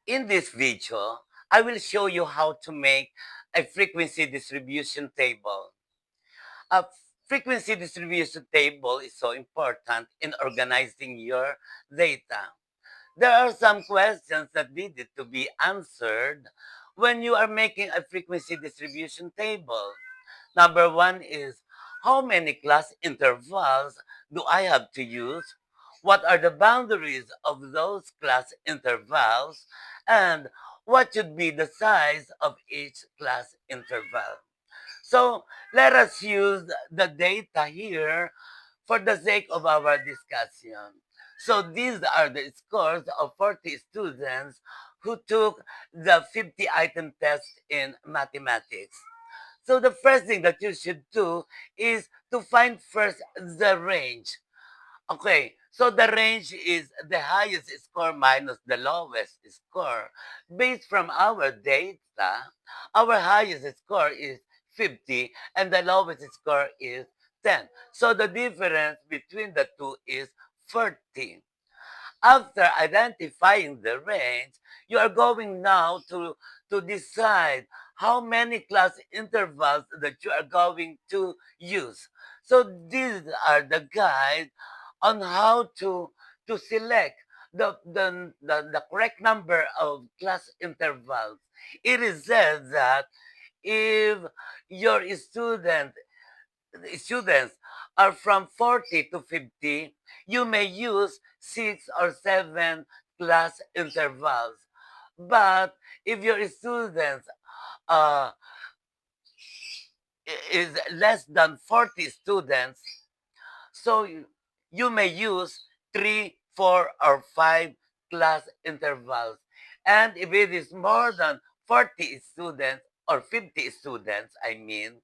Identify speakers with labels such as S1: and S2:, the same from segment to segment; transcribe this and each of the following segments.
S1: In this video, I will show you how to make a frequency distribution table. A frequency distribution table is so important in organizing your data. There are some questions that needed to be answered when you are making a frequency distribution table. Number one is, how many class intervals do I have to use? What are the boundaries of those class intervals? And what should be the size of each class interval? So let us use the data here for the sake of our discussion. So these are the scores of 40 students who took the 50-item test in mathematics. So the first thing that you should do is to find first the range. Okay, so the range is the highest score minus the lowest score. Based from our data, our highest score is 50 and the lowest score is 10. So the difference between the two is 40. After identifying the range, you are going now to decide how many class intervals that you are going to use. So these are the guide on how to select the correct number of class intervals. It is said that if your students are from 40 to 50, you may use 6 or 7 class intervals. But if your students uh, is less than 40 students, so you may use 3, 4, or 5 class intervals. And if it is more than 40 students or 50 students, I mean,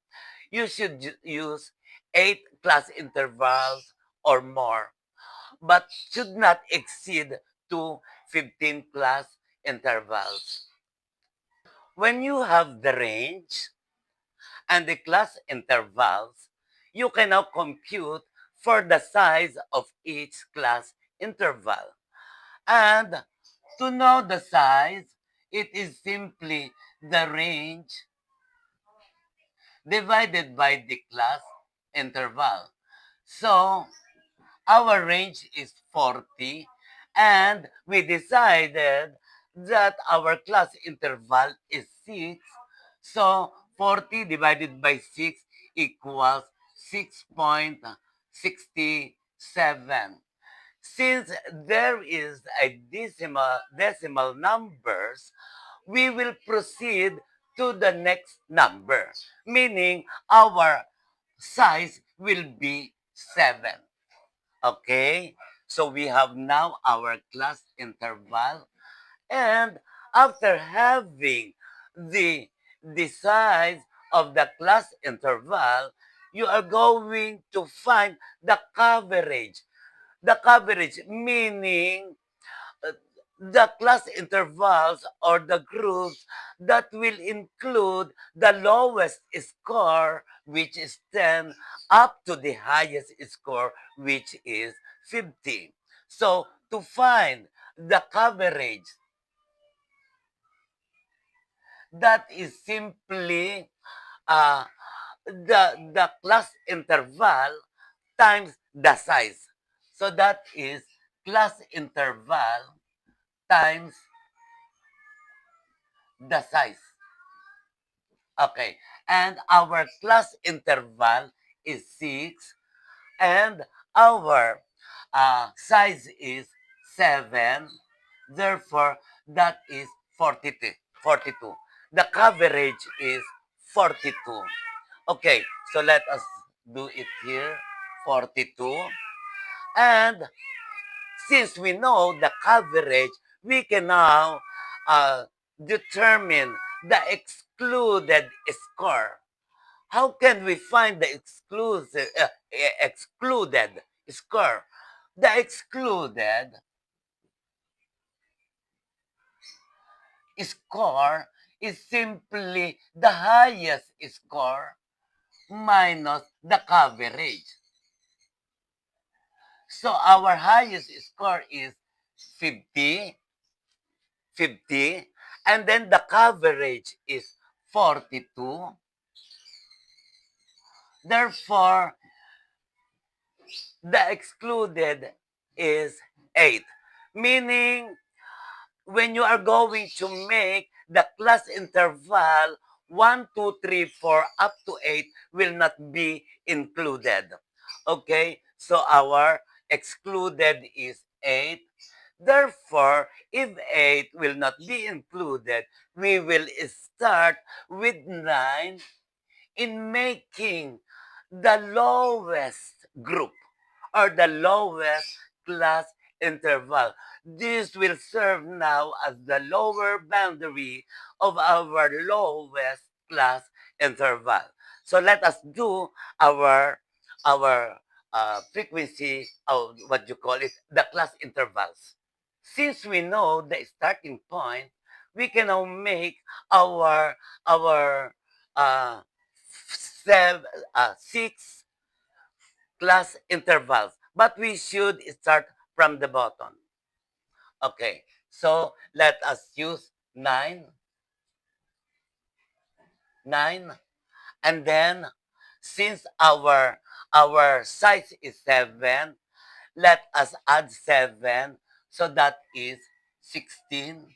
S1: you should use 8 class intervals or more, but should not exceed to 15 class intervals. When you have the range and the class intervals, you can now compute for the size of each class interval. And to know the size, it is simply the range divided by the class interval. So our range is 40, and we decided that our class interval is 6. So 40 divided by 6 equals 6.67. Since there is a decimal numbers, we will proceed to the next number, meaning our size will be 7. Okay? So we have now our class interval. And after having the, the size of the class interval, you are going to find the coverage. The coverage meaning uh, the class intervals or the groups that will include the lowest score, which is 10, up to the highest score, which is 50. So to find the coverage, that is simply uh, the class interval times the size. So that is class interval times the size. Okay. And our class interval is 6. And our size is 7. Therefore, that is 42. 42. The coverage is 42. Okay. So let us do it here. 42. And since we know the coverage, we can now determine the excluded score. How can we find the excluded score? The excluded score is simply the highest score minus the coverage. So our highest score is 50 50, and then the coverage is 42. Therefore, the excluded is 8. Meaning, when you are going to make the class interval 1, 2, 3, 4 up to 8 will not be included. Okay? So our excluded is 8. Therefore, if 8 will not be included, we will start with 9 in making the lowest group or the lowest class interval. This will serve now as the lower boundary of our lowest class interval. So let us do our frequency of what you call it, the class intervals. Since we know the starting point, we can now make our uh, six class intervals, but we should start from the bottom. Okay, so let us use 9, and then since our size is 7, let us add 7, so that is 16.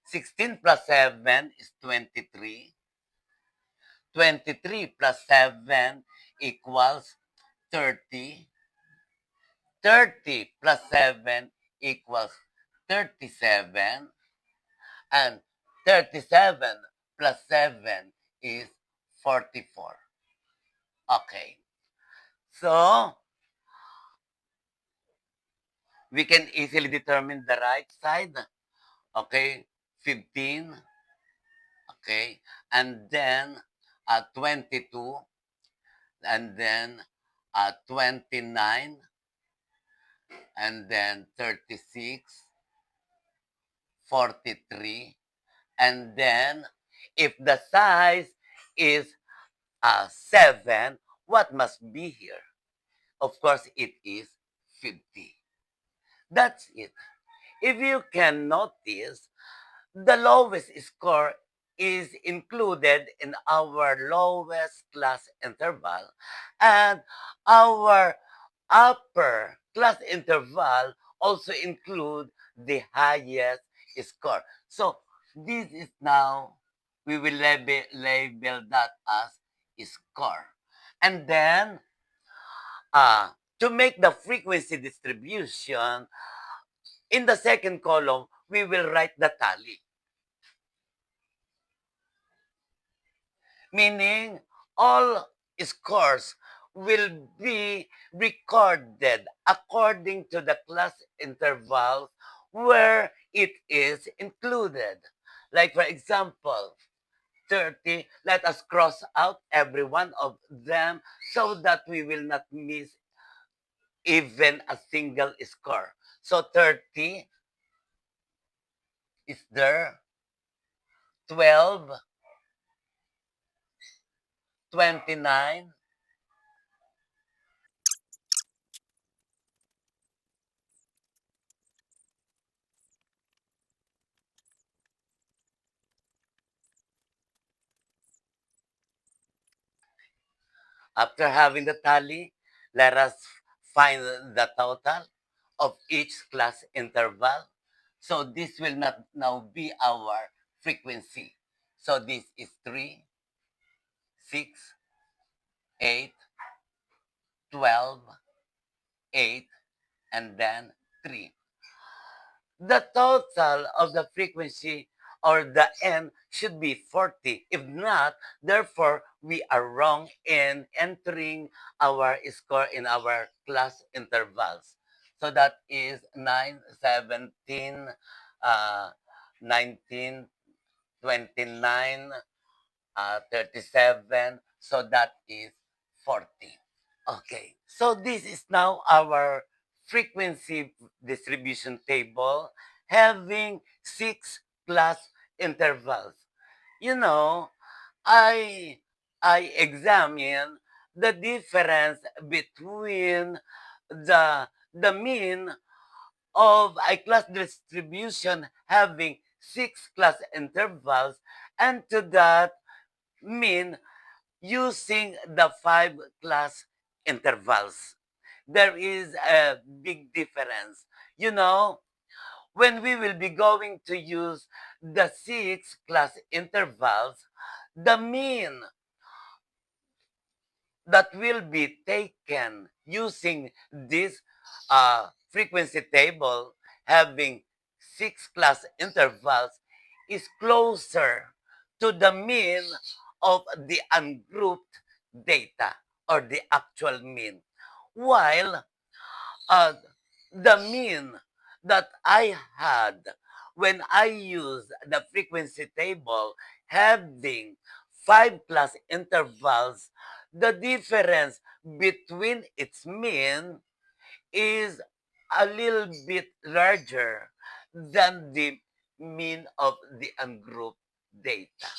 S1: 16 plus 7 is 23. 23 plus 7 equals 30. 30 plus 7 equals 37. And 37 plus 7 is 44. Okay. So, we can easily determine the right side. Okay. 15. Okay. And then 22. And then 29. And then 36. 43. And then, if the size is 7, what must be here? Of course, it is 50. That's it. If you can notice, the lowest score is included in our lowest class interval, and our upper class interval also include the highest score. So this is now, we will label that as score. And then to make the frequency distribution, in the second column, we will write the tally. Meaning, all scores will be recorded according to the class interval where it is included. Like, for example, 30, let us cross out every one of them so that we will not miss even a single score. So 30 is there, 12, 29, after having the tally, let us find the total of each class interval. So this will not now be our frequency. So this is 3, 6, 8, 12, 8, and then 3. The total of the frequency or the n should be 40. If not, therefore, we are wrong in entering our score in our class intervals. So that is 9, 17, 19, 29, 37. So that is 40. Okay, so this is now our frequency distribution table having 6 class intervals. You know, I I examine the difference between the mean of a class distribution having 6 class intervals, and to that mean using the 5 class intervals. There is a big difference. You know, when we will be going to use the 6 class intervals, the mean that will be taken using this frequency table having 6 class intervals is closer to the mean of the ungrouped data or the actual mean. While uh, the mean that I had when I used the frequency table having 5 class intervals, the difference between its mean is a little bit larger than the mean of the ungrouped data.